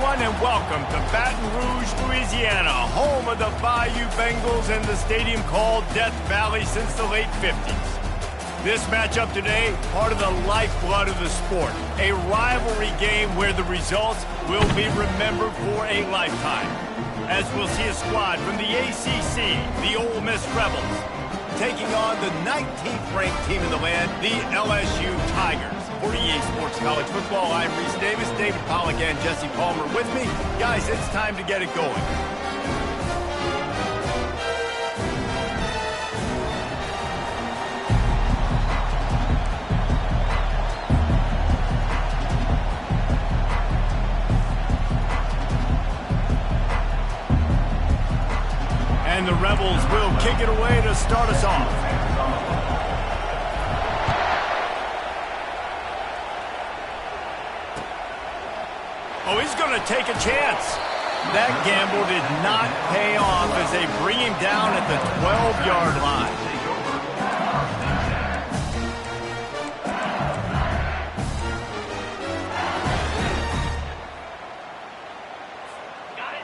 everyone, and welcome to Baton Rouge, Louisiana, home of the Bayou Bengals and the stadium called Death Valley since the late 50s. This matchup today, part of the lifeblood of the sport, a rivalry game where the results will be remembered for a lifetime. As we'll see a squad from the ACC, the Ole Miss Rebels, taking on the 19th ranked team in the land, the LSU Tigers. For EA Sports College Football, I'm Reese Davis, David Pollack, and Jesse Palmer with me. Guys, it's time to get it going. And the Rebels will kick it away to start us off. Oh, he's going to take a chance. That gamble did not pay off as they bring him down at the 12-yard line.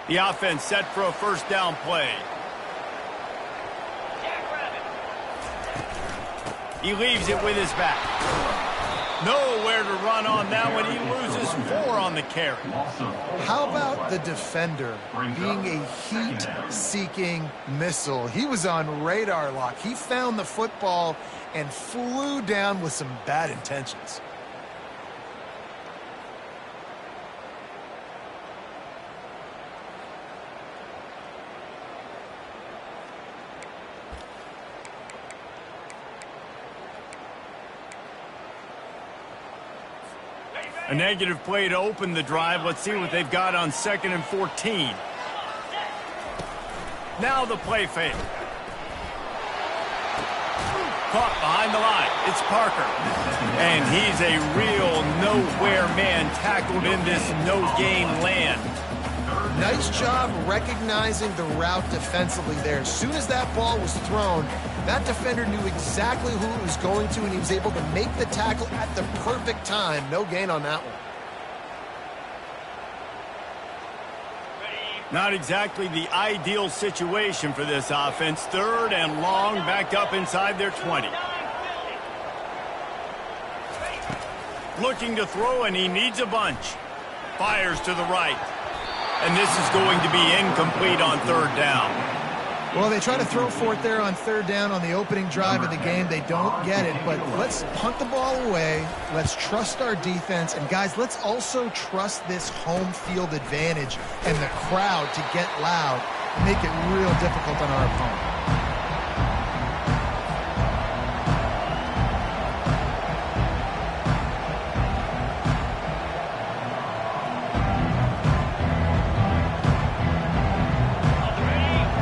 The offense set for a first down play. He leaves it with his back. Nowhere to run on that one. He loses 4 on the carry. How about the defender being a heat-seeking missile? He was on radar lock. He found the football and flew down with some bad intentions. A negative play to open the drive. Let's see what they've got on 2nd and 14. Now the play fake. Caught behind the line. It's Parker. And he's a real nowhere man tackled in this no-gain land. Nice job recognizing the route defensively there. As soon as that ball was thrown, that defender knew exactly who it was going to, and he was able to make the tackle at the perfect time. No gain on that one. Not exactly the ideal situation for this offense. 3rd and long, back up inside their 20. Looking to throw, and he needs a bunch. Fires to the right. And this is going to be incomplete on 3rd down. Well, they try to throw for it there on 3rd down on the opening drive of the game. They don't get it, but let's punt the ball away. Let's trust our defense. And, guys, let's also trust this home field advantage and the crowd to get loud and make it real difficult on our opponent.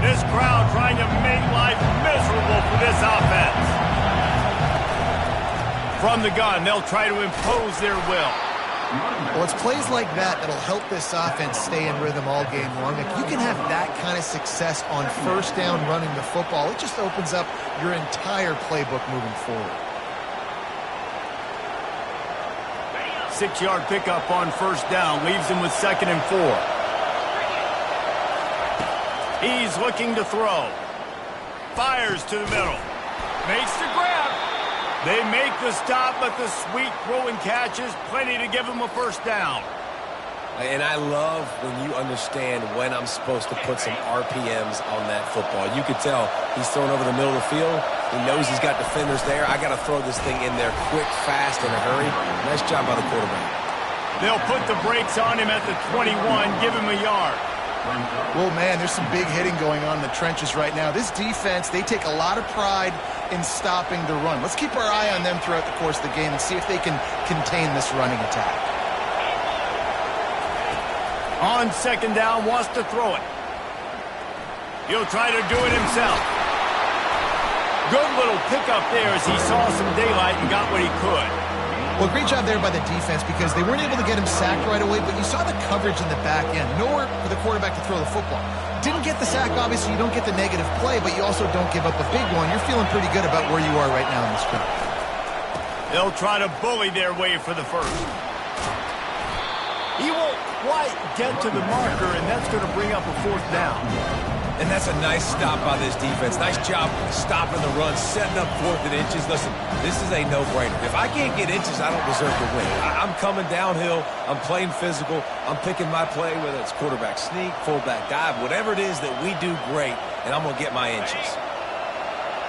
This crowd trying to make life miserable for this offense. From the gun, they'll try to impose their will. Well, it's plays like that that'll help this offense stay in rhythm all game long. If you can have that kind of success on 1st down running the football, it just opens up your entire playbook moving forward. 6-yard pickup on 1st down, leaves him with 2nd and 4. He's looking to throw. Fires to the middle. Makes the grab. They make the stop, but the sweet throw and catch is plenty to give him a 1st down. And I love when you understand when I'm supposed to put some RPMs on that football. You could tell he's throwing over the middle of the field. He knows he's got defenders there. I got to throw this thing in there quick, fast, in a hurry. Nice job by the quarterback. They'll put the brakes on him at the 21, give him a yard. Well, man, there's some big hitting going on in the trenches right now. This defense, they take a lot of pride in stopping the run. Let's keep our eye on them throughout the course of the game and see if they can contain this running attack. On 2nd down, wants to throw it. He'll try to do it himself. Good little pickup there as he saw some daylight and got what he could. Well, great job there by the defense because they weren't able to get him sacked right away, but you saw the coverage in the back end. Nowhere for the quarterback to throw the football. Didn't get the sack, obviously. You don't get the negative play, but you also don't give up a big one. You're feeling pretty good about where you are right now in the scrimmage. They'll try to bully their way for the first. He won't quite get to the marker, and that's going to bring up a 4th down. And that's a nice stop by this defense. Nice job stopping the run, setting up 4th and inches. Listen, this is a no-brainer. If I can't get inches, I don't deserve to win. I'm coming downhill. I'm playing physical. I'm picking my play, whether it's quarterback sneak, fullback dive, whatever it is that we do great, and I'm going to get my inches.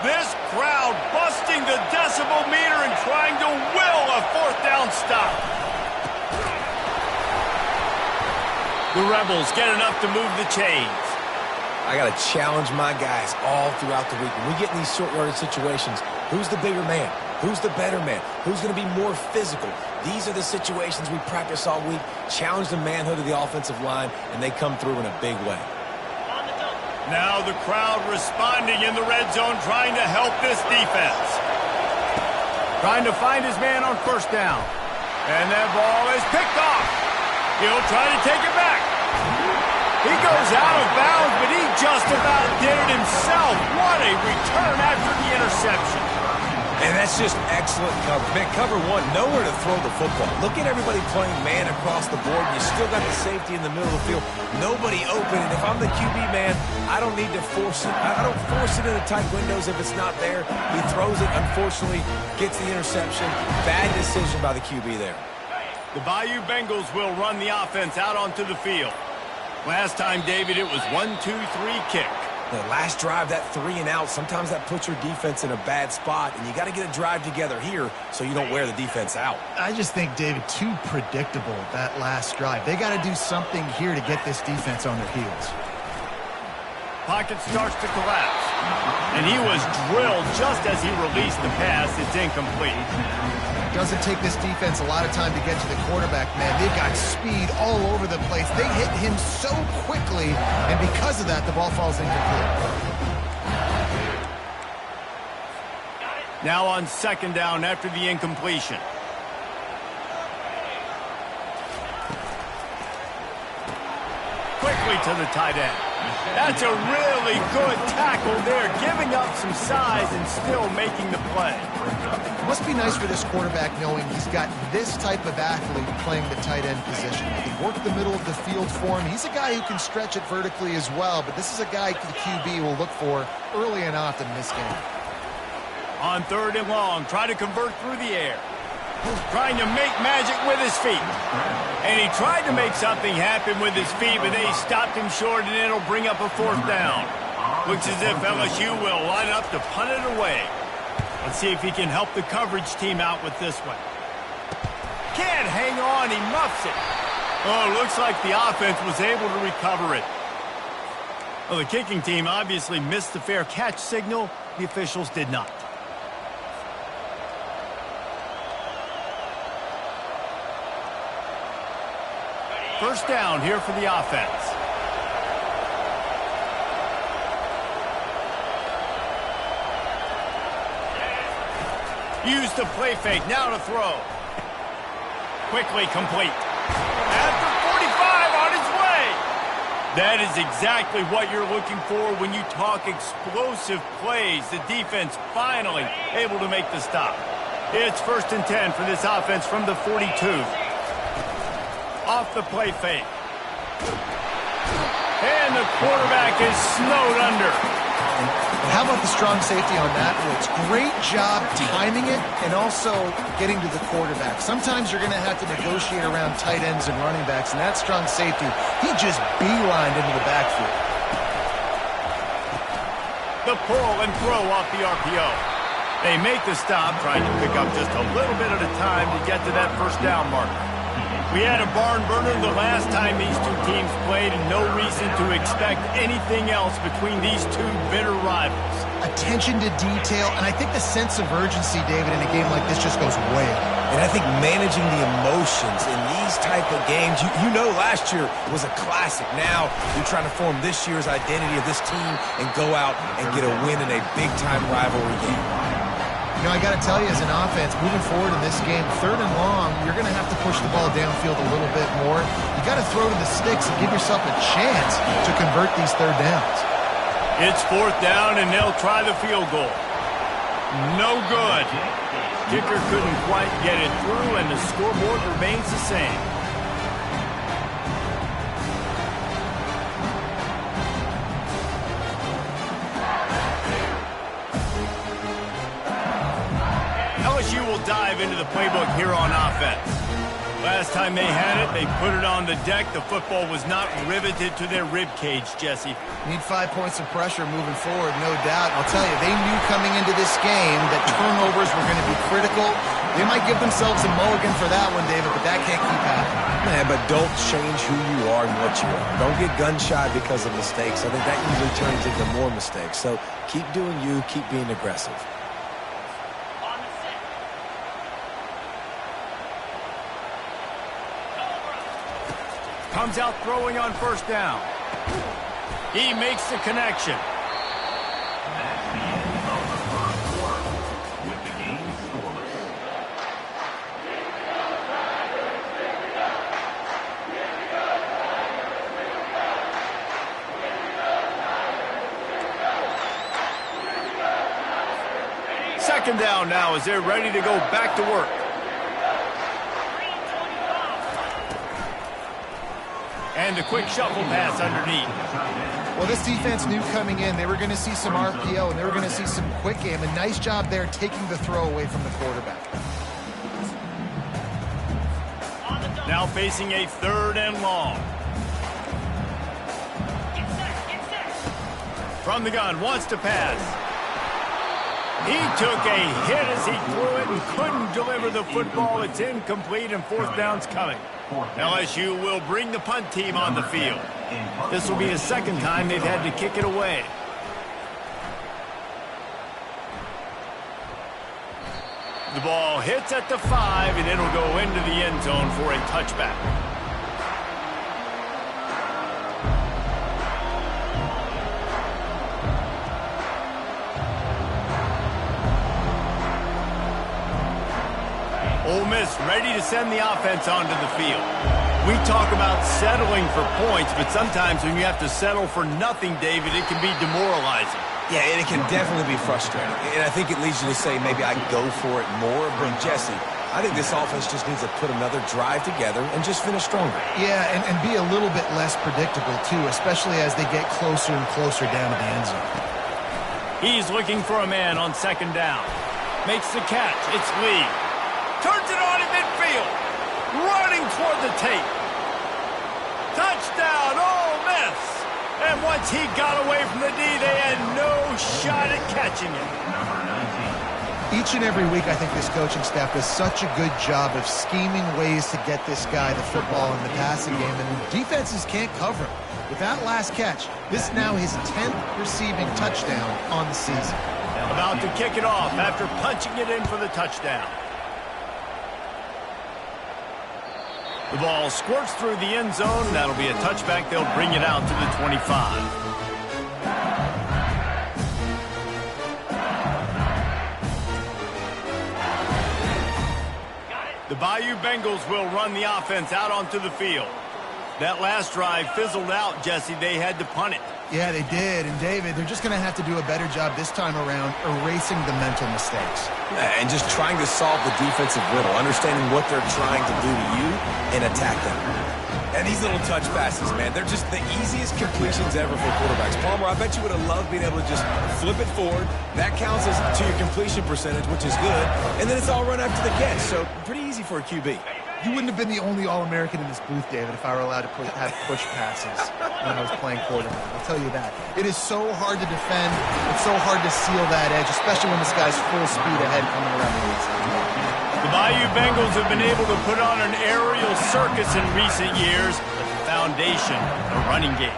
This crowd busting the decibel meter and trying to will a 4th down stop. The Rebels get enough to move the chains. I got to challenge my guys all throughout the week. When we get in these short yardage situations, who's the bigger man? Who's the better man? Who's going to be more physical? These are the situations we practice all week, challenge the manhood of the offensive line, and they come through in a big way. Now the crowd responding in the red zone, trying to help this defense. Trying to find his man on 1st down. And that ball is picked off. He'll try to take it back. He goes out of bounds, but he just about did it himself. What a return after the interception. And that's just excellent coverage. Man, cover 1, nowhere to throw the football. Look at everybody playing man across the board. You still got the safety in the middle of the field. Nobody open. And if I'm the QB man, I don't need to force it. I don't force it into tight windows if it's not there. He throws it, unfortunately, gets the interception. Bad decision by the QB there. The Bayou Bengals will run the offense out onto the field. Last time, David, it was 1-2-3 kick. The last drive, that 3 and out, sometimes that puts your defense in a bad spot, and you got to get a drive together here so you don't wear the defense out. I just think, David, too predictable, that last drive. They got to do something here to get this defense on their heels. Pocket starts to collapse. And he was drilled just as he released the pass. It's incomplete. Doesn't take this defense a lot of time to get to the quarterback, man. They've got speed all over the place. They hit him so quickly, and because of that, the ball falls incomplete. Now on 2nd down after the incompletion. Quickly to the tight end. That's a really good tackle there, giving up some size and still making the play. It must be nice for this quarterback knowing he's got this type of athlete playing the tight end position. He worked the middle of the field for him. He's a guy who can stretch it vertically as well, but this is a guy the QB will look for early and often in this game. On 3rd and long, try to convert through the air. Trying to make magic with his feet. And he tried to make something happen with his feet, but they stopped him short, and it'll bring up a 4th down. Looks as if LSU will line up to punt it away. Let's see if he can help the coverage team out with this one. Can't hang on, he muffs it. Oh, looks like the offense was able to recover it. Well, the kicking team obviously missed the fair catch signal. The officials did not. First down here for the offense. Use the play fake, now to throw. Quickly complete. After 45, on his way. That is exactly what you're looking for when you talk explosive plays. The defense finally able to make the stop. It's 1st and 10 for this offense from the 42. Off the play fake. And the quarterback is snowed under. How about the strong safety on that blitz? Great job timing it and also getting to the quarterback. Sometimes you're going to have to negotiate around tight ends and running backs, and that strong safety, he just beelined into the backfield. The pull and throw off the RPO. They make the stop, trying to pick up just a little bit at a time to get to that 1st down marker. We had a barn burner the last time these two teams played, and no reason to expect anything else between these two bitter rivals. Attention to detail, and I think the sense of urgency, David, in a game like this just goes way up. And I think managing the emotions in these type of games, you know last year was a classic. Now you're trying to form this year's identity of this team and go out and get a win in a big-time rivalry game. You know, I got to tell you, as an offense, moving forward in this game, 3rd and long, you're going to have to push the ball downfield a little bit more. You got to throw to the sticks and give yourself a chance to convert these 3rd downs. It's 4th down, and they'll try the field goal. No good. Kicker couldn't quite get it through, and the scoreboard remains the same. into the playbook here on offense. Last time they had it, they put it on the deck. The football was not riveted to their rib cage, Jesse. Need 5 points of pressure moving forward, no doubt. I'll tell you, they knew coming into this game that turnovers were going to be critical. They might give themselves a mulligan for that one, David, but that can't keep happening. Man, but don't change who you are and what you are. Don't get gun-shy because of mistakes. I think that usually turns into more mistakes. So keep doing you, keep being aggressive. Comes out throwing on first down. He makes the connection. Second down now as they're ready to go back to work. And a quick shuffle pass underneath. Well, this defense knew coming in they were going to see some RPO and they were going to see some quick game. A nice job there taking the throw away from the quarterback. Now facing a 3rd and long. From the gun, wants to pass. He took a hit as he threw it and couldn't deliver the football. It's incomplete and 4th down's coming. LSU will bring the punt team on the field. This will be the 2nd time they've had to kick it away. The ball hits at the 5, and it'll go into the end zone for a touchback. Ole Miss ready to send the offense onto the field. We talk about settling for points, but sometimes when you have to settle for nothing, David, it can be demoralizing. Yeah, and it can definitely be frustrating. And I think it leads you to say maybe I go for it more. But, Jesse, I think this offense just needs to put another drive together and just finish stronger. Yeah, and be a little bit less predictable, too, especially as they get closer and closer down to the end zone. He's looking for a man on 2nd down. Makes the catch. It's Lee. Turns it on in midfield. Running toward the tape. Touchdown, Ole Miss. And once he got away from the D, they had no shot at catching it. Each and every week, I think this coaching staff does such a good job of scheming ways to get this guy the football in the passing game, and defenses can't cover him. With that last catch, this is now his 10th receiving touchdown on the season. About to kick it off after punching it in for the touchdown. The ball squirts through the end zone. That'll be a touchback. They'll bring it out to the 25. The Bayou Bengals will run the offense out onto the field. That last drive fizzled out, Jesse. They had to punt it. Yeah, they did. And, David, they're just going to have to do a better job this time around erasing the mental mistakes. And just trying to solve the defensive riddle, understanding what they're trying to do to you and attack them. And these little touch passes, man, they're just the easiest completions ever for quarterbacks. Palmer, I bet you would have loved being able to just flip it forward. That counts as to your completion percentage, which is good. And then it's all run after the catch, so pretty easy for a QB. You wouldn't have been the only All-American in this booth, David, if I were allowed to have push passes when I was playing quarterback. I'll tell you that. It is so hard to defend. It's so hard to seal that edge, especially when this guy's full speed ahead coming around the outside. The Bayou Bengals have been able to put on an aerial circus in recent years, but the foundation, the running game.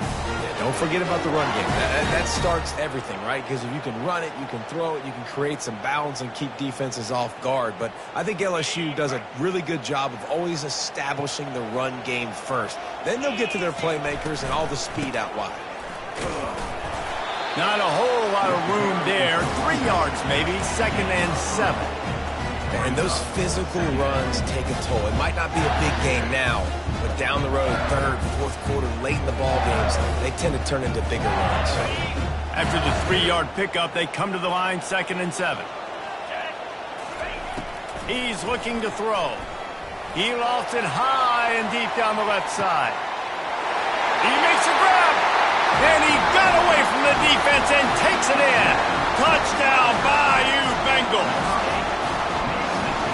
Don't forget about the run game. That starts everything, right? Because if you can run it, you can throw it, you can create some balance and keep defenses off guard. But I think LSU does a really good job of always establishing the run game first. Then they'll get to their playmakers and all the speed out wide. Not a whole lot of room there. 3 yards maybe, 2nd and 7. And those physical runs take a toll. It might not be a big game now, but down the road, 3rd, 4th quarter, late in the ball games, they tend to turn into bigger runs. After the 3-yard pickup, they come to the line, 2nd and 7. He's looking to throw. He lofts it high and deep down the left side. He makes a grab, and he got away from the defense and takes it in. Touchdown, Bayou Bengals.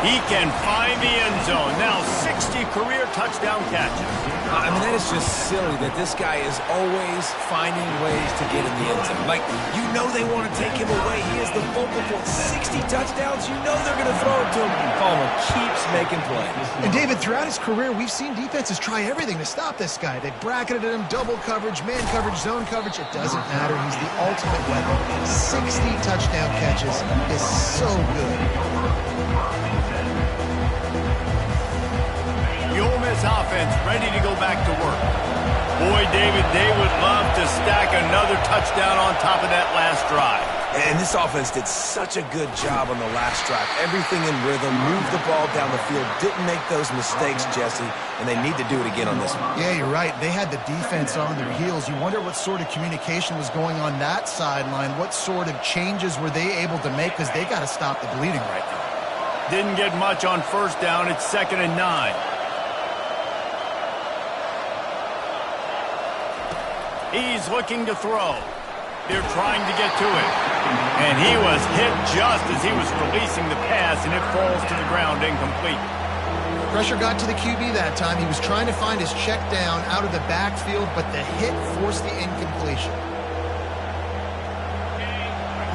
He can find the end zone. Now 60 career touchdown catches. I mean, that is just silly that this guy is always finding ways to get in the end zone. Like, you know they want to take him away. He is the focal point. 60 touchdowns, you know they're going to throw it to him. Palmer keeps making plays. And David, throughout his career, we've seen defenses try everything to stop this guy. They bracketed him, double coverage, man coverage, zone coverage. It doesn't matter. He's the ultimate weapon. 60 touchdown catches is so good. The Ole Miss offense ready to go back to work. Boy, David, they would love to stack another touchdown on top of that last drive. And this offense did such a good job on the last drive. Everything in rhythm, moved the ball down the field, didn't make those mistakes, Jesse, and they need to do it again on this one. Yeah, you're right. They had the defense on their heels. You wonder what sort of communication was going on that sideline. What sort of changes were they able to make, because they got to stop the bleeding right now. Didn't get much on first down. It's 2nd and 9. He's looking to throw. They're trying to get to it. And he was hit just as he was releasing the pass, and it falls to the ground incomplete. Pressure got to the QB that time. He was trying to find his check down out of the backfield, but the hit forced the incompletion.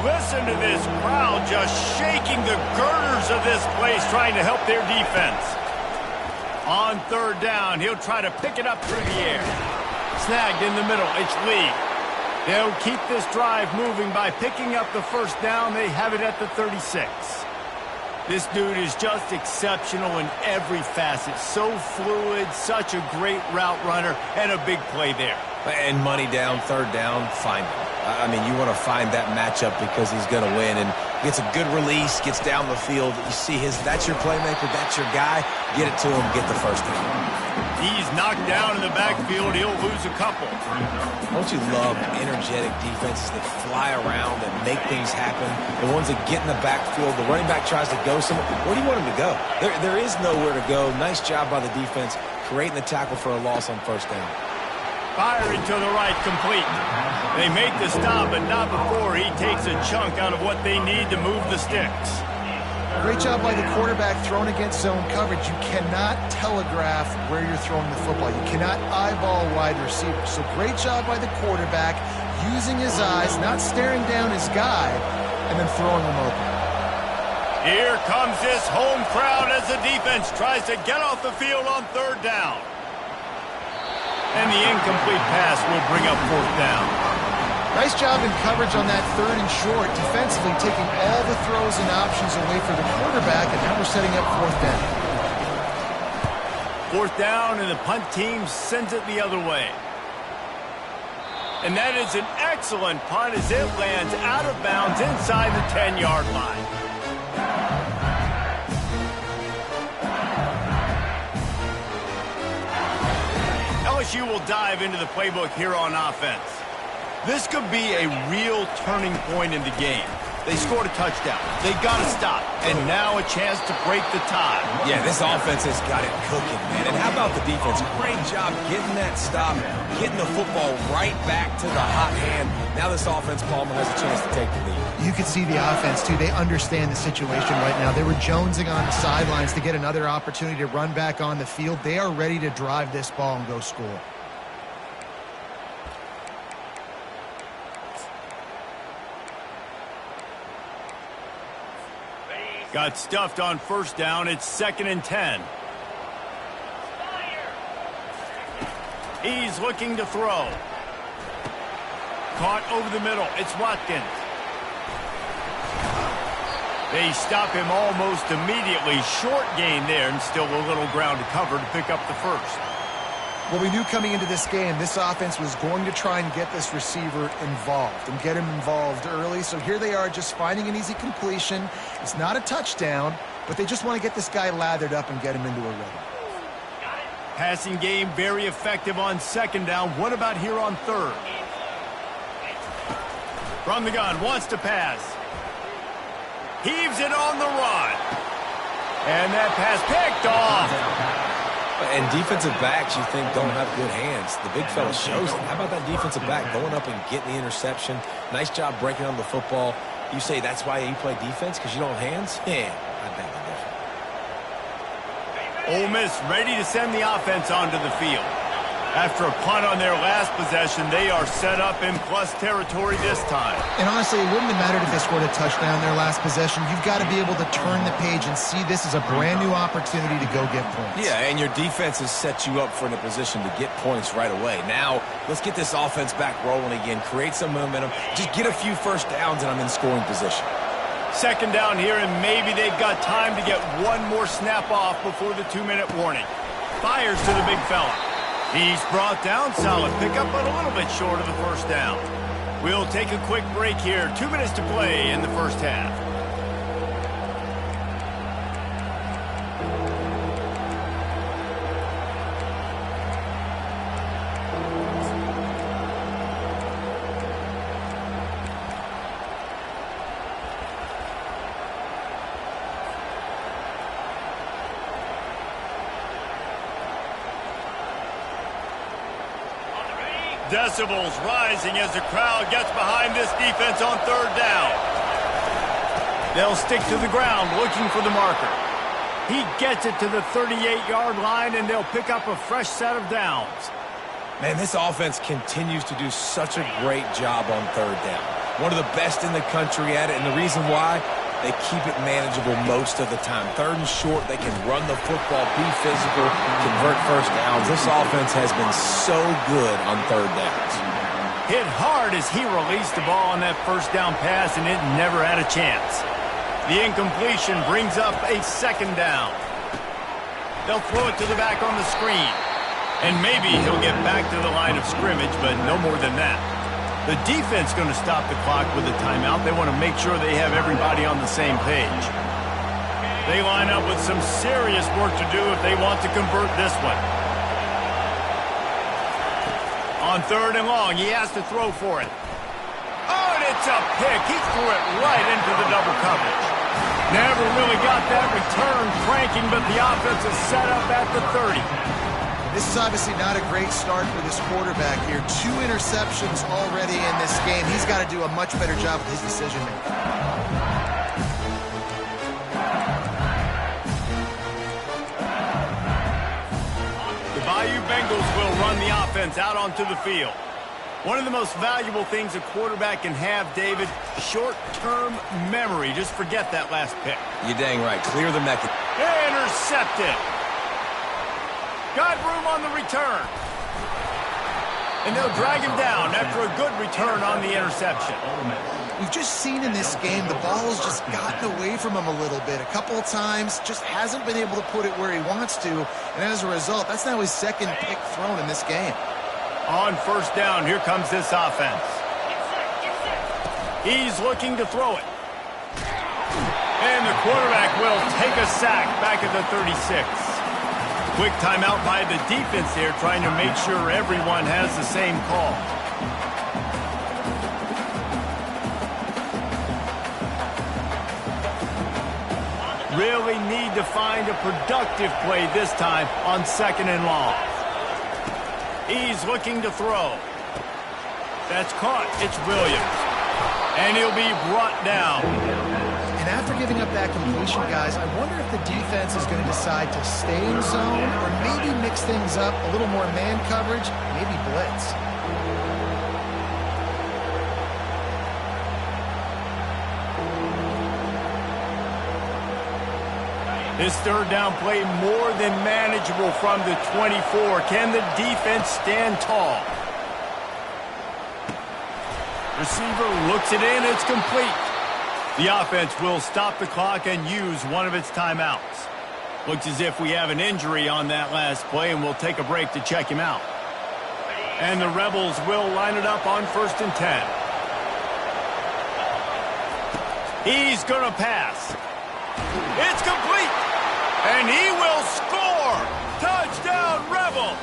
Listen to this crowd just shaking the girders of this place, trying to help their defense. On 3rd down, he'll try to pick it up through the air. Snagged in the middle, it's Lee. They'll keep this drive moving by picking up the first down. They have it at the 36. This dude is just exceptional in every facet. So fluid, such a great route runner, and a big play there. And money down, 3rd down, find him. I mean, you want to find that matchup because he's going to win, and gets a good release, gets down the field. You see that's your playmaker, that's your guy. Get it to him, get the first down. He's knocked down in the backfield. He'll lose a couple. Don't you love energetic defenses that fly around and make things happen? The ones that get in the backfield, the running back tries to go somewhere. Where do you want him to go? There is nowhere to go. Nice job by the defense, creating the tackle for a loss on first down. Firing to the right, complete. They make the stop, but not before he takes a chunk out of what they need to move the sticks. Great job by the quarterback throwing against zone coverage. You cannot telegraph where you're throwing the football. You cannot eyeball wide receivers. So great job by the quarterback using his eyes, not staring down his guy, and then throwing him open. Here comes this home crowd as the defense tries to get off the field on 3rd down. And the incomplete pass will bring up 4th down. Nice job in coverage on that 3rd and short, defensively taking all the throws and options away for the quarterback, and now we're setting up 4th down. 4th down, and the punt team sends it the other way. And that is an excellent punt as it lands out of bounds inside the 10-yard line. LSU will dive into the playbook here on offense. This could be a real turning point in the game. They scored a touchdown. They got to stop. And now a chance to break the tie. Yeah, this offense has got it cooking, man. And how about the defense? Great job getting that stop, getting the football right back to the hot hand. Now this offense, Palmer, has a chance to take the lead. You can see the offense, too. They understand the situation right now. They were jonesing on the sidelines to get another opportunity to run back on the field. They are ready to drive this ball and go score. Got stuffed on first down. It's 2nd and 10. He's looking to throw. Caught over the middle. It's Watkins. They stop him almost immediately. Short gain there, and still a little ground to cover to pick up the first. Well, we knew coming into this game, this offense was going to try and get this receiver involved and get him involved early. So here they are just finding an easy completion. It's not a touchdown, but they just want to get this guy lathered up and get him into a rhythm. Passing game very effective on 2nd down. What about here on 3rd? From the gun, wants to pass. Heaves it on the run. And that pass picked off. And defensive backs, you think, don't have good hands. The big fella shows it. How about that defensive back going up and getting the interception? Nice job breaking on the football. You say that's why you play defense, because you don't have hands? Yeah, I beg to differ. Ole Miss ready to send the offense onto the field. After a punt on their last possession, they are set up in plus territory this time. And honestly, it wouldn't have mattered if they scored a touchdown their last possession. You've got to be able to turn the page and see this as a brand new opportunity to go get points. Yeah, and your defense has set you up for in a position to get points right away. Now, let's get this offense back rolling again, create some momentum, just get a few first downs, and I'm in scoring position. Second down here, and maybe they've got time to get one more snap off before the 2-minute warning. Fires to the big fella. He's brought down, solid pickup, but a little bit short of the first down. We'll take a quick break here. 2 minutes to play in the first half. Decibels rising as the crowd gets behind this defense on third down. They'll stick to the ground looking for the marker. He gets it to the 38-yard line, and they'll pick up a fresh set of downs. Man, this offense continues to do such a great job on third down. One of the best in the country at it, and the reason why, they keep it manageable most of the time. Third and short, they can run the football, be physical, convert first downs. This offense has been so good on third downs. Hit hard as he released the ball on that first down pass, and it never had a chance. The incompletion brings up a second down. They'll throw it to the back on the screen. And maybe he'll get back to the line of scrimmage, but no more than that. The defense going to stop the clock with a timeout. They want to make sure they have everybody on the same page. They line up with some serious work to do if they want to convert this one. On third and long, he has to throw for it. Oh, and it's a pick. He threw it right into the double coverage. Never really got that return cranking, but the offense is set up at the 30. This is obviously not a great start for this quarterback here. 2 interceptions already in this game. He's got to do a much better job with his decision-making. The Bayou Bengals will run the offense out onto the field. One of the most valuable things a quarterback can have, David, short-term memory. Just forget that last pick. You're dang right. Clear the mechanism. Intercepted. Got room on the return. And they'll drag him down after a good return on the interception. We've just seen in this game the ball has just gotten away from him a little bit. A couple of times, just hasn't been able to put it where he wants to. And as a result, that's now his second pick thrown in this game. On first down, here comes this offense. He's looking to throw it. And the quarterback will take a sack back at the 36. Quick timeout by the defense here, trying to make sure everyone has the same call. Really need to find a productive play this time on second and long. He's looking to throw. That's caught. It's Williams. And he'll be brought down. And after giving up that completion, guys, I wonder if the defense is going to decide to stay in zone or maybe mix things up, a little more man coverage, maybe blitz. This third down play more than manageable from the 24. Can the defense stand tall? Receiver looks it in. It's complete. The offense will stop the clock and use one of its timeouts. Looks as if we have an injury on that last play, and we'll take a break to check him out. And the Rebels will line it up on 1st and 10. He's going to pass. It's complete. And he will score. Touchdown, Rebels.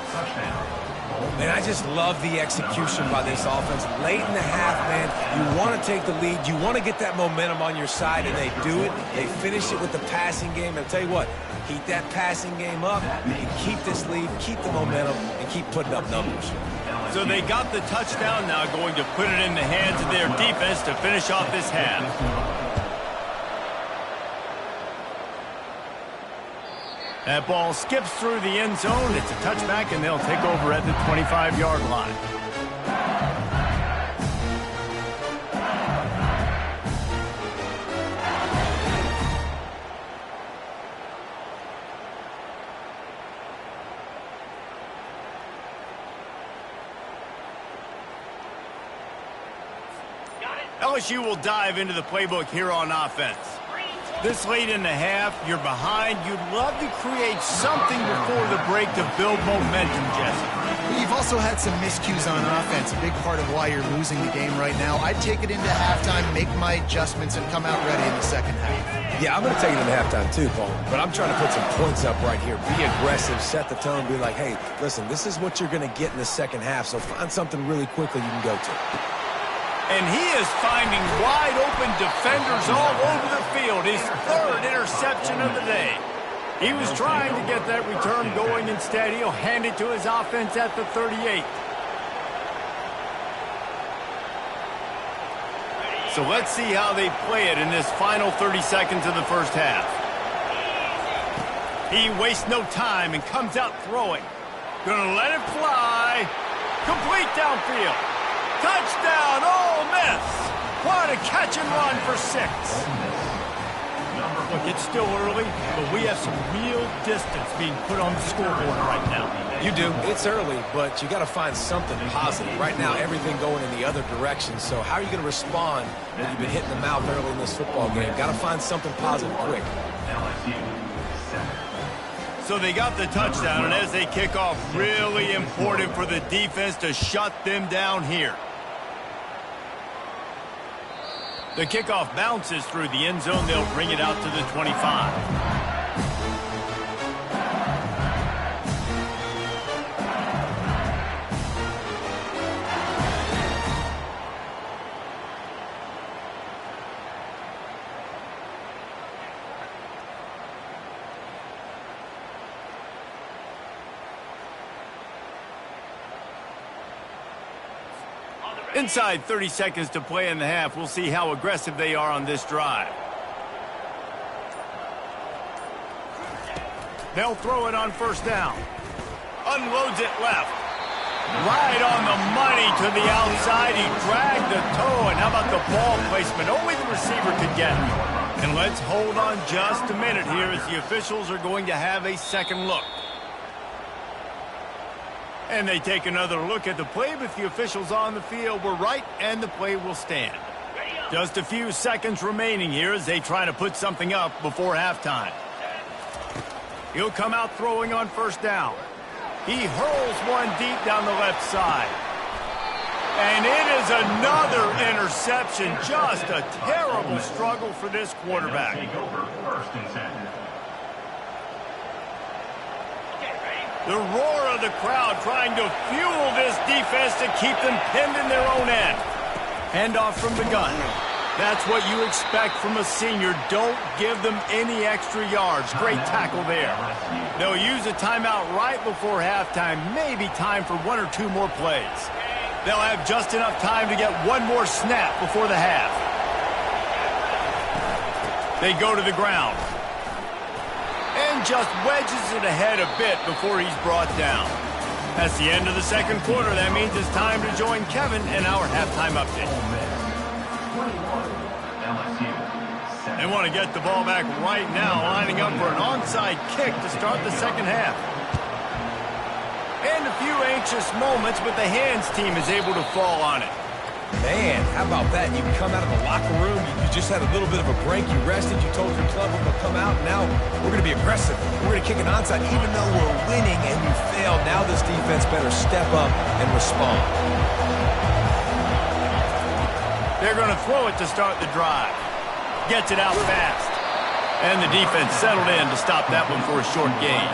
Man, I just love the execution by this offense. Late in the half, man, you want to take the lead. You want to get that momentum on your side, and they do it. They finish it with the passing game. I'll tell you what, keep that passing game up. You can keep this lead, keep the momentum, and keep putting up numbers. So they got the touchdown now, going to put it in the hands of their defense to finish off this half. That ball skips through the end zone. It's a touchback, and they'll take over at the 25-yard line. LSU will dive into the playbook here on offense. This late in the half, you're behind. You'd love to create something before the break to build momentum, Jesse. You've also had some miscues on offense, a big part of why you're losing the game right now. I'd take it into halftime, make my adjustments, and come out ready in the second half. Yeah, I'm going to take it into halftime too, Paul. But I'm trying to put some points up right here. Be aggressive, set the tone, be like, hey, listen, this is what you're going to get in the second half, so find something really quickly you can go to. And he is finding wide-open defenders all over the field. His third interception of the day. He was trying to get that return going. Instead, he'll hand it to his offense at the 38. So let's see how they play it in this final 30 seconds of the first half. He wastes no time and comes out throwing. Gonna let it fly. Complete downfield. Touchdown, Ole Miss! What a catch and run for 6. Look, it's still early, but we have some real distance being put on the scoreboard right now. You do. It's early, but you got to find something positive. Right now, everything going in the other direction. So how are you going to respond when you've been hitting the mouth early in this football game? Got to find something positive quick. So they got the touchdown, and as they kick off, really important for the defense to shut them down here. The kickoff bounces through the end zone. They'll bring it out to the 25. Inside 30 seconds to play in the half. We'll see how aggressive they are on this drive. They'll throw it on first down. Unloads it left. Right on the money to the outside. He dragged the toe. And how about the ball placement? Only the receiver could get it. And let's hold on just a minute here as the officials are going to have a second look. And they take another look at the play, but the officials on the field were right, and the play will stand. Just a few seconds remaining here as they try to put something up before halftime. He'll come out throwing on first down. He hurls one deep down the left side. And it is another interception. Just a terrible struggle for this quarterback. The roar of the crowd trying to fuel this defense to keep them pinned in their own end. Handoff from the gun. That's what you expect from a senior. Don't give them any extra yards. Great tackle there. They'll use a timeout right before halftime. Maybe time for one or two more plays. They'll have just enough time to get one more snap before the half. They go to the ground. And just wedges it ahead a bit before he's brought down. That's the end of the second quarter. That means it's time to join Kevin in our halftime update. They want to get the ball back right now, lining up for an onside kick to start the second half. And a few anxious moments, but the hands team is able to fall on it. Man, how about that? You come out of the locker room, you just had a little bit of a break, you rested, you told your club we're going to come out, now we're going to be aggressive. We're going to kick an onside, even though we're winning and you failed. Now this defense better step up and respond. They're going to throw it to start the drive. Gets it out fast. And the defense settled in to stop that one for a short gain.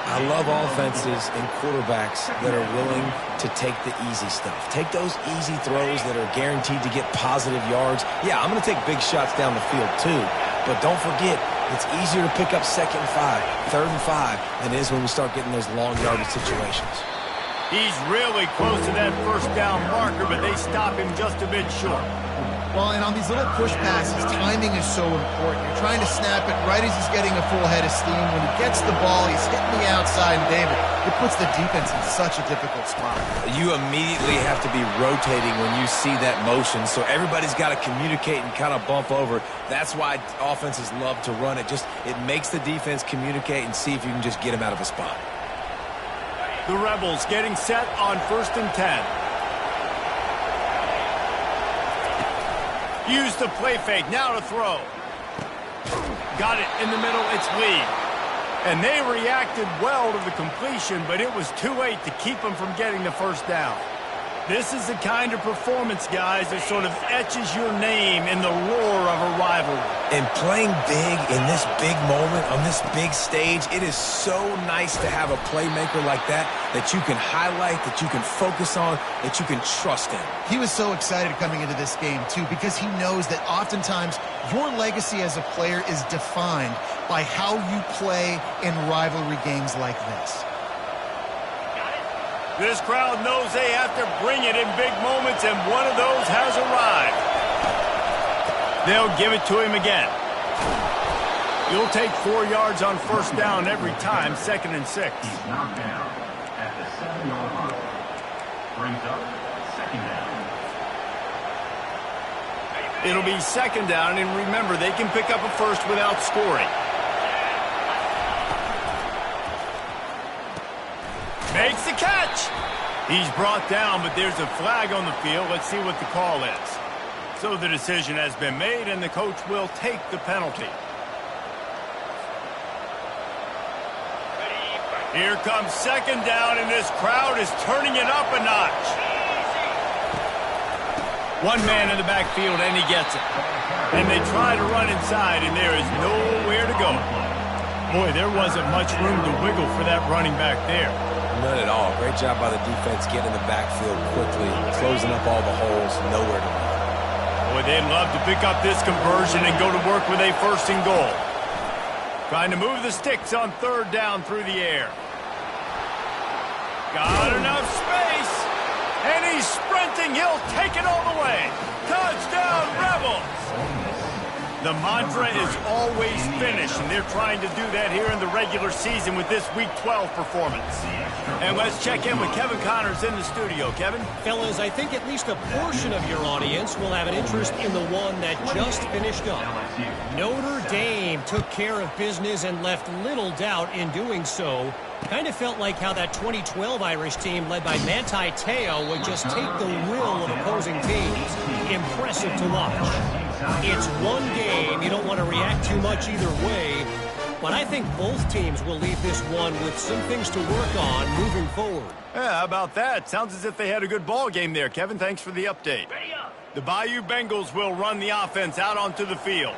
I love offenses and quarterbacks that are willing to take the easy stuff. Take those easy throws that are guaranteed to get positive yards. Yeah, I'm going to take big shots down the field too. But don't forget, it's easier to pick up 2nd and 5, 3rd and 5 than it is when we start getting those long yardage situations. He's really close to that first down marker, but they stop him just a bit short. Well, and on these little push passes, timing is so important. You're trying to snap it right as he's getting a full head of steam. When he gets the ball, he's hitting the outside, and David, it puts the defense in such a difficult spot. You immediately have to be rotating when you see that motion, so everybody's got to communicate and kind of bump over. That's why offenses love to run it. It makes the defense communicate and see if you can just get him out of a spot. The Rebels getting set on 1st and 10. Use the play fake, now to throw. Got it in the middle, it's Lee. And they reacted well to the completion, but it was too late to keep them from getting the first down. This is the kind of performance, guys, that sort of etches your name in the roar of a rivalry. And playing big in this big moment, on this big stage, it is so nice to have a playmaker like that you can highlight, that you can focus on, that you can trust in. He was so excited coming into this game, too, because he knows that oftentimes your legacy as a player is defined by how you play in rivalry games like this. This crowd knows they have to bring it in big moments, and one of those has arrived. They'll give it to him again. You'll take 4 yards on 1st down every time, 2nd and 6. He's knocked down at the 7-yard line. Brings up 2nd down. It'll be 2nd down, and remember, they can pick up a first without scoring. Makes the catch. He's brought down, but there's a flag on the field. Let's see what the call is. So the decision has been made, and the coach will take the penalty. Here comes 2nd down, and this crowd is turning it up a notch. One man in the backfield, and he gets it. And they try to run inside, and there is nowhere to go. Boy, there wasn't much room to wiggle for that running back there. None at all. Great job by the defense getting in the backfield quickly, closing up all the holes, nowhere to run. Boy, they'd love to pick up this conversion and go to work with a 1st and goal. Trying to move the sticks on 3rd down through the air. Got enough space. And he's sprinting. He'll take it all the way. Touchdown, Rebels. The mantra is always finish, and they're trying to do that here in the regular season with this Week 12 performance. And let's check in with Kevin Connors in the studio. Kevin? Fellas, I think at least a portion of your audience will have an interest in the one that just finished up. Notre Dame took care of business and left little doubt in doing so. Kind of felt like how that 2012 Irish team led by Manti Te'o would just take the will of opposing teams. Impressive to watch. It's one game. You don't want to react too much either way. But I think both teams will leave this one with some things to work on moving forward. Yeah, how about that? Sounds as if they had a good ball game there, Kevin. Thanks for the update. The Bayou Bengals will run the offense out onto the field.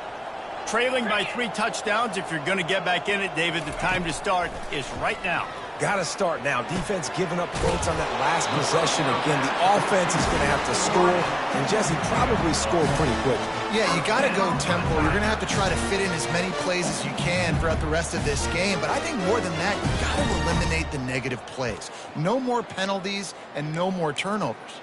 Trailing by 3 touchdowns. If you're going to get back in it, David, the time to start is right now. Got to start now. Defense giving up points on that last possession. Again, the offense is going to have to score, and Jesse probably scored pretty quick. Yeah, you got to go tempo. You're going to have to try to fit in as many plays as you can throughout the rest of this game. But I think more than that, you got to eliminate the negative plays. No more penalties and no more turnovers.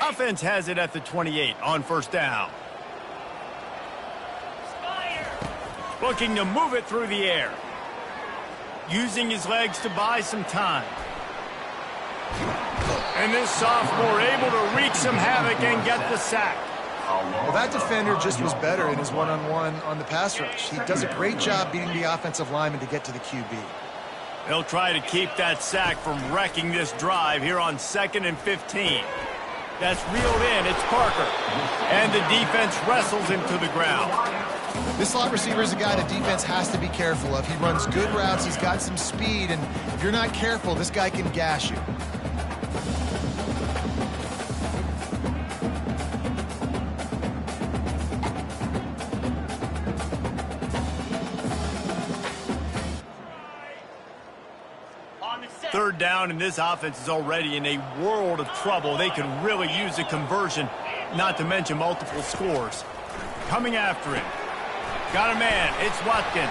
Offense has it at the 28 on 1st down. Looking to move it through the air. Using his legs to buy some time. And this sophomore able to wreak some havoc and get the sack. Well, that defender just was better in his one-on-one on the pass rush. He does a great job beating the offensive lineman to get to the QB. They'll try to keep that sack from wrecking this drive here on 2nd and 15. That's reeled in. It's Parker. And the defense wrestles him to the ground. This slot receiver is a guy the defense has to be careful of. He runs good routes. He's got some speed. And if you're not careful, this guy can gash you. Third down, and this offense is already in a world of trouble. They can really use a conversion, not to mention multiple scores. Coming after him. Got a man. It's Watkins.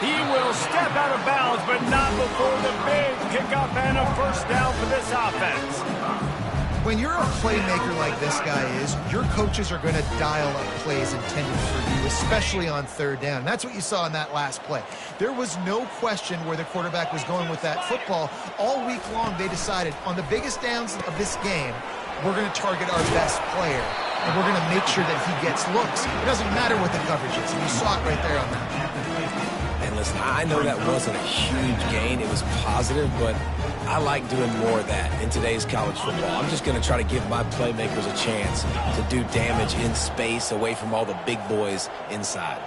He will step out of bounds, but not before the big kickoff stop and a first down for this offense. When you're a playmaker like this guy is, your coaches are going to dial up plays intended for you, especially on third down. And that's what you saw in that last play. There was no question where the quarterback was going with that football. All week long, they decided on the biggest downs of this game, we're going to target our best player, and we're going to make sure that he gets looks. It doesn't matter what the coverage is, and you saw it right there on that. And listen, I know that wasn't a huge gain. It was positive, but I like doing more of that in today's college football. I'm just going to try to give my playmakers a chance to do damage in space away from all the big boys inside.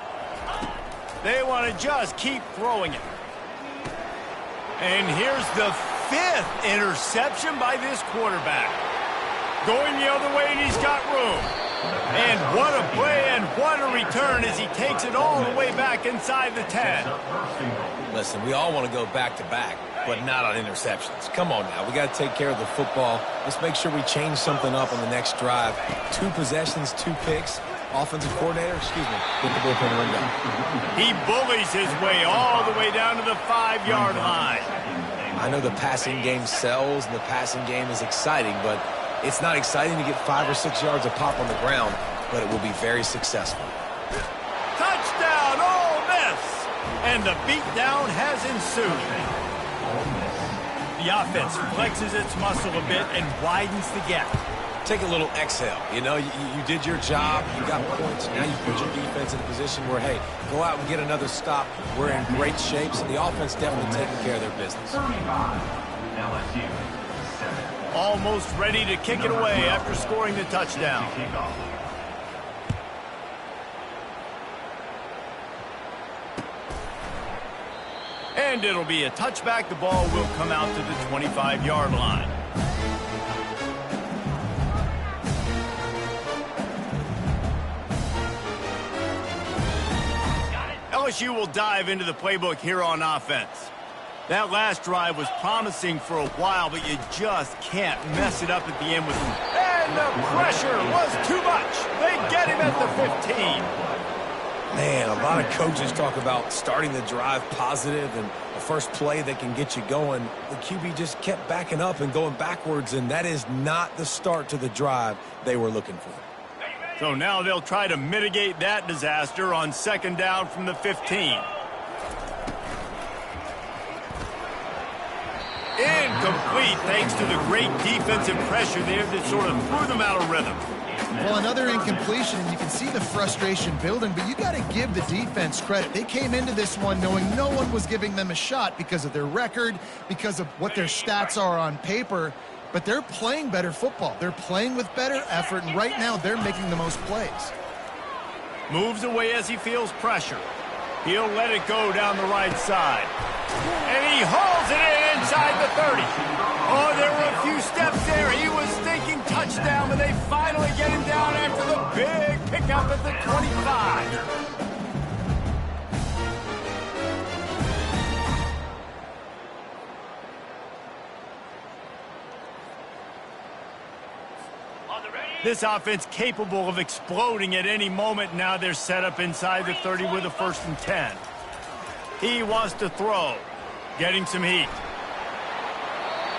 They want to just keep throwing it. And here's the 5th interception by this quarterback. Going the other way, and he's got room. And what a play and what a return as he takes it all the way back inside the 10. Listen, we all want to go back-to-back, but not on interceptions. Come on now. We got to take care of the football. Let's make sure we change something up on the next drive. 2 possessions, 2 picks. Offensive coordinator, get the bullpen window. He bullies his way all the way down to the 5-yard line. I know the passing game sells and the passing game is exciting, but it's not exciting to get 5 or 6 yards a pop on the ground, but it will be very successful. Touchdown, Ole Miss! And the beatdown has ensued. The offense flexes its muscle a bit and widens the gap. Take a little exhale. You know, you did your job. You got points. Now you put your defense in a position where, hey, go out and get another stop. We're in great shape, so the offense definitely taking care of their business. 35, LSU, 7. Almost ready to kick it away after scoring the touchdown. And it'll be a touchback. The ball will come out to the 25-yard line. LSU will dive into the playbook here on offense. That last drive was promising for a while, but you just can't mess it up at the end with him. And the pressure was too much. They get him at the 15. Man, a lot of coaches talk about starting the drive positive and the first play that can get you going. The QB just kept backing up and going backwards, and that is not the start to the drive they were looking for. So now they'll try to mitigate that disaster on second down from the 15. Incomplete thanks to the great defensive pressure there that sort of threw them out of rhythm. Well, another incompletion, and you can see the frustration building, but you got to give the defense credit. They came into this one knowing no one was giving them a shot because of their record, because of what their stats are on paper, but they're playing better football. They're playing with better effort, and right now they're making the most plays. Moves away as he feels pressure. He'll let it go down the right side. And he hauls it in inside the 30. Oh, there were a few steps there. He was thinking touchdown, but they finally get him down after the big pickup at the 25. This offense capable of exploding at any moment. Now they're set up inside the 30 with a 1st and 10. He wants to throw, getting some heat.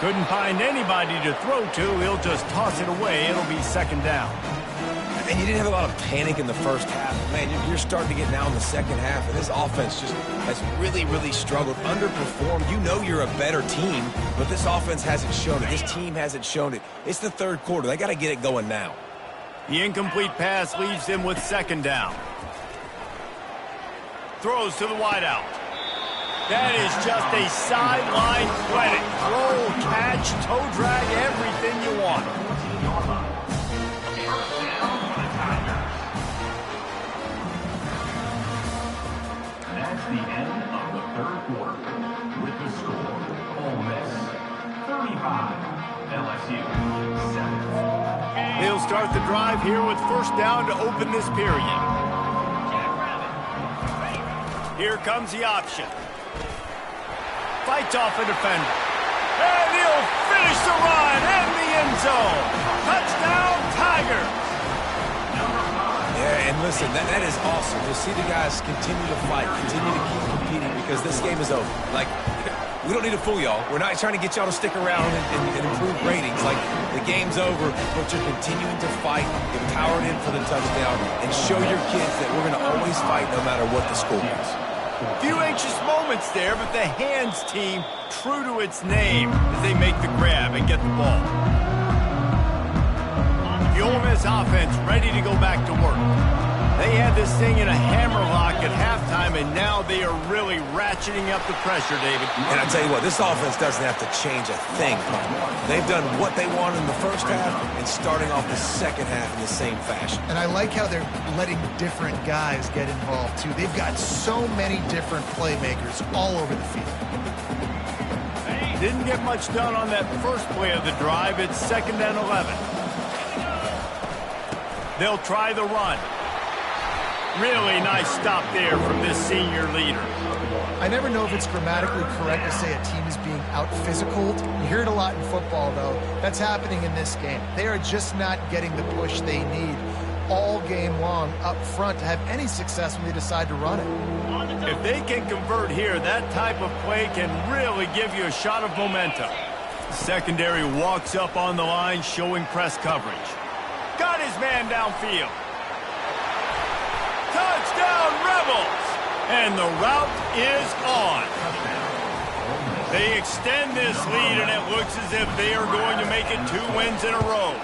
Couldn't find anybody to throw to. He'll just toss it away. It'll be second down. And you didn't have a lot of panic in the first half. Man, you're starting to get now in the second half, and this offense just has really, really struggled, underperformed. You know you're a better team, but this offense hasn't shown it. This team hasn't shown it. It's the third quarter. They got to get it going now. The incomplete pass leaves them with second down. Throws to the wideout. That is just a sideline credit. Throw, catch, toe drag, everything you want. That's the end of the third quarter. With the score, Ole Miss 35, LSU 7. He'll start the drive here with first down to open this period. Here comes the option. Fights off a defender. And he'll finish the run in the end zone. Touchdown, Tigers. Yeah, and listen, that is awesome to see the guys continue to fight, continue to keep competing, because this game is over. Like, We don't need to fool y'all. We're not trying to get y'all to stick around and improve ratings. Like, the game's over, but you're continuing to fight, get powered in for the touchdown, and show your kids that we're going to always fight no matter what the score is. Few anxious moments there, but the hands team true to its name as they make the grab and get the ball. The Ole Miss offense ready to go back to work. They had this thing in a hammerlock at halftime, and now they are really ratcheting up the pressure, David. And I tell you what, this offense doesn't have to change a thing. They've done what they wanted in the first half and starting off the second half in the same fashion. And I like how they're letting different guys get involved, too. They've got so many different playmakers all over the field. Didn't get much done on that first play of the drive. It's 2nd and 11. They'll try the run. Really nice stop there from this senior leader. I never know if it's grammatically correct to say a team is being out-physicaled. You hear it a lot in football, though. That's happening in this game. They are just not getting the push they need all game long up front to have any success when they decide to run it. If they can convert here, that type of play can really give you a shot of momentum. Secondary walks up on the line, showing press coverage. Got his man downfield. Touchdown, Rebels! And the route is on. They extend this lead, and it looks as if they are going to make it 2 wins in a row.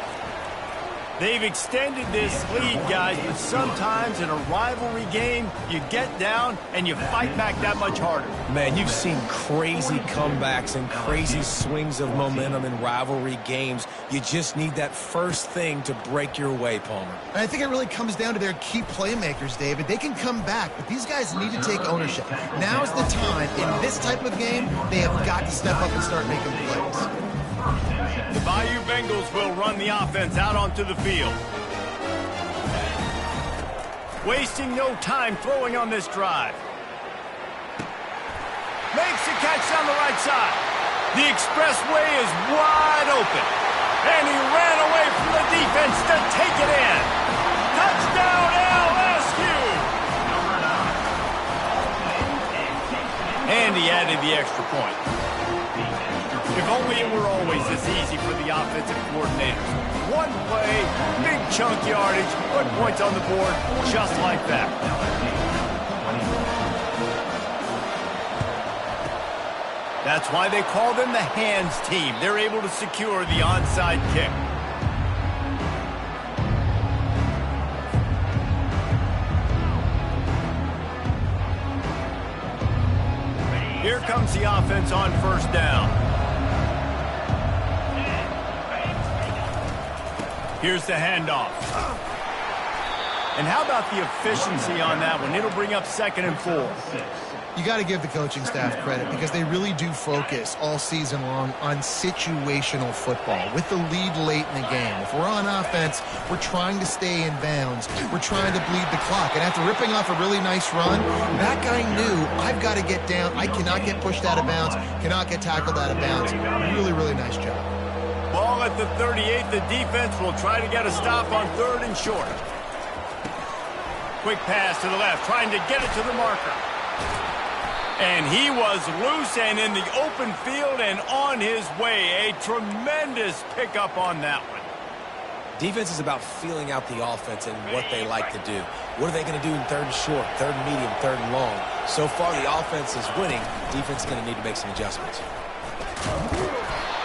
They've extended this lead, guys, but sometimes in a rivalry game, you get down and you fight back that much harder. Man, you've seen crazy comebacks and crazy swings of momentum in rivalry games. You just need that first thing to break your way, Palmer. And I think it really comes down to their key playmakers, David. They can come back, but these guys need to take ownership. Now's the time. In this type of game, they have got to step up and start making plays. The Bayou Bengals will run the offense out onto the field. Wasting no time throwing on this drive. Makes the catch down the right side. The expressway is wide open. And he ran away from the defense to take it in. Touchdown, LSU! And he added the extra point. If only it were always this easy for the offensive coordinators. One play, big chunk yardage, put points on the board just like that. That's why they call them the hands team. They're able to secure the onside kick. Here comes the offense on first down. Here's the handoff. And how about the efficiency on that one? It'll bring up 2nd and 4. You got to give the coaching staff credit because they really do focus all season long on situational football with the lead late in the game. If we're on offense, we're trying to stay in bounds. We're trying to bleed the clock. And after ripping off a really nice run, that guy knew, I've got to get down. I cannot get pushed out of bounds, cannot get tackled out of bounds. Really, really nice job. Ball at the 38. The defense will try to get a stop on 3rd and short. Quick pass to the left, trying to get it to the marker. And he was loose and in the open field and on his way. A tremendous pickup on that one. Defense is about feeling out the offense and what they like to do. What are they going to do in 3rd and short, 3rd and medium, 3rd and long? So far, the offense is winning. Defense is going to need to make some adjustments.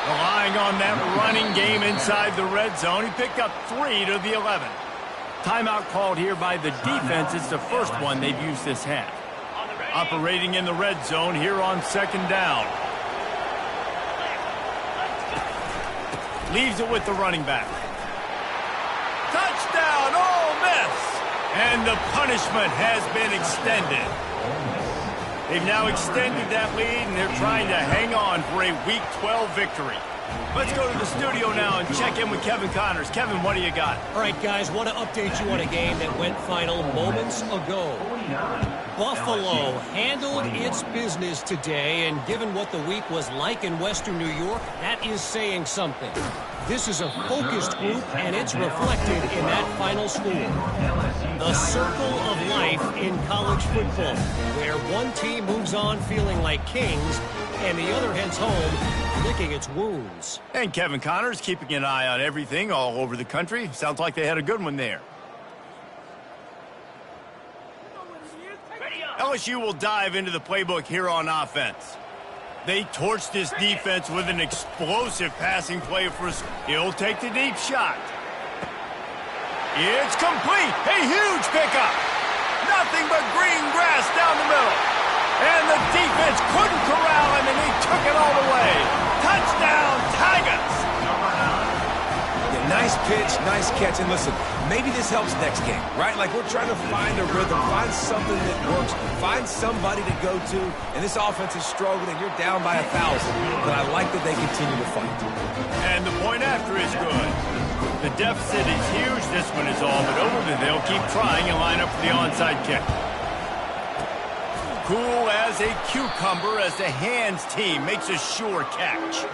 Relying on that running game inside the red zone. He picked up 3 to the 11. Timeout called here by the defense. It's the first one they've used this half. Operating in the red zone here on 2nd down. Leaves it with the running back. Touchdown, Ole Miss! And the punishment has been extended. They've now extended that lead, and they're trying to hang on for a Week 12 victory. Let's go to the studio now and check in with Kevin Connors. Kevin, what do you got? All right, guys, want to update you on a game that went final moments ago. Buffalo handled its business today, and given what the week was like in Western New York, that is saying something. This is a focused group, and it's reflected in that final score. The circle of life in college football, where one team moves on feeling like kings, and the other heads home, licking its wounds. And Kevin Connors keeping an eye on everything all over the country. Sounds like they had a good one there. LSU will dive into the playbook here on offense. They torched this defense with an explosive passing play for us. He'll take the deep shot. It's complete. A huge pickup. Nothing but green grass down the middle. And the defense couldn't corral him, and he took it all the way. Touchdown, Tigers! Yeah, nice pitch, nice catch. And listen, maybe this helps next game, right? Like we're trying to find a rhythm, find something that works, find somebody to go to. And this offense is struggling, and you're down by 1,000. But I like that they continue to fight. And the point after is good. The deficit is huge. This one is all but over, but they'll keep trying and line up for the onside kick. Cool as a cucumber as the hands team makes a sure catch.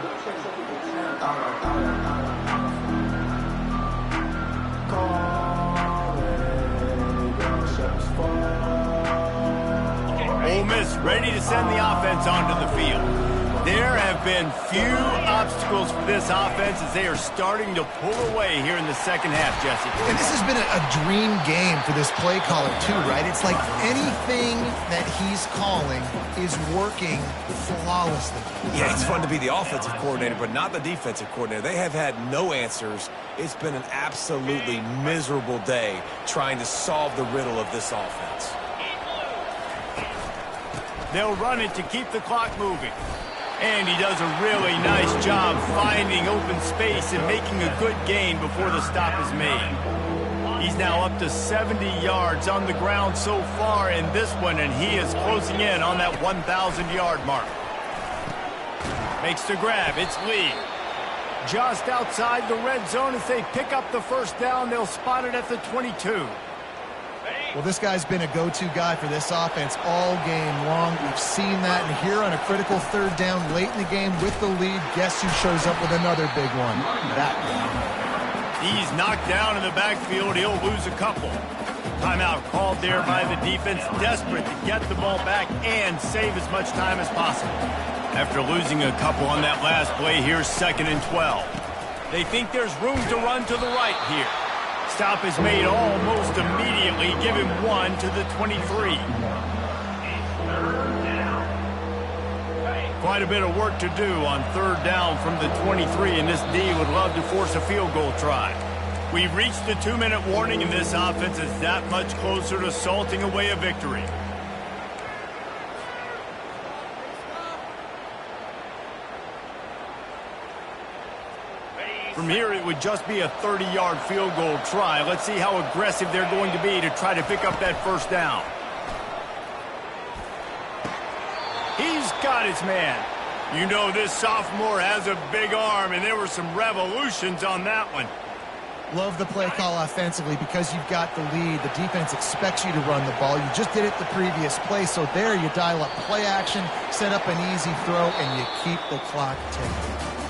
Ole Miss ready to send the offense onto the field. There have been few obstacles for this offense as they are starting to pull away here in the second half, Jesse. And this has been a dream game for this play caller, too, right? It's like anything that he's calling is working flawlessly. Yeah, it's fun to be the offensive coordinator, but not the defensive coordinator. They have had no answers. It's been an absolutely miserable day trying to solve the riddle of this offense. They'll run it to keep the clock moving. And he does a really nice job finding open space and making a good gain before the stop is made. He's now up to 70 yards on the ground so far in this one, and he is closing in on that 1,000-yard mark. Makes the grab. It's Lee. Just outside the red zone as they pick up the first down. They'll spot it at the 22. Well, this guy's been a go-to guy for this offense all game long. We've seen that, and here on a critical third down late in the game with the lead, guess who shows up with another big one? That one. He's knocked down in the backfield. He'll lose a couple. Timeout called there by the defense, desperate to get the ball back and save as much time as possible. After losing a couple on that last play, here's 2nd and 12. They think there's room to run to the right here. Stop is made almost immediately. Give him one to the 23. Quite a bit of work to do on third down from the 23, and this D would love to force a field goal try. We've reached the 2-minute warning, and this offense is that much closer to salting away a victory. From here, it would just be a 30-yard field goal try. Let's see how aggressive they're going to be to try to pick up that first down. He's got his man. You know this sophomore has a big arm, and there were some revolutions on that one. Love the play call offensively because you've got the lead. The defense expects you to run the ball. You just did it the previous play, so there you dial up play action, set up an easy throw, and you keep the clock ticking.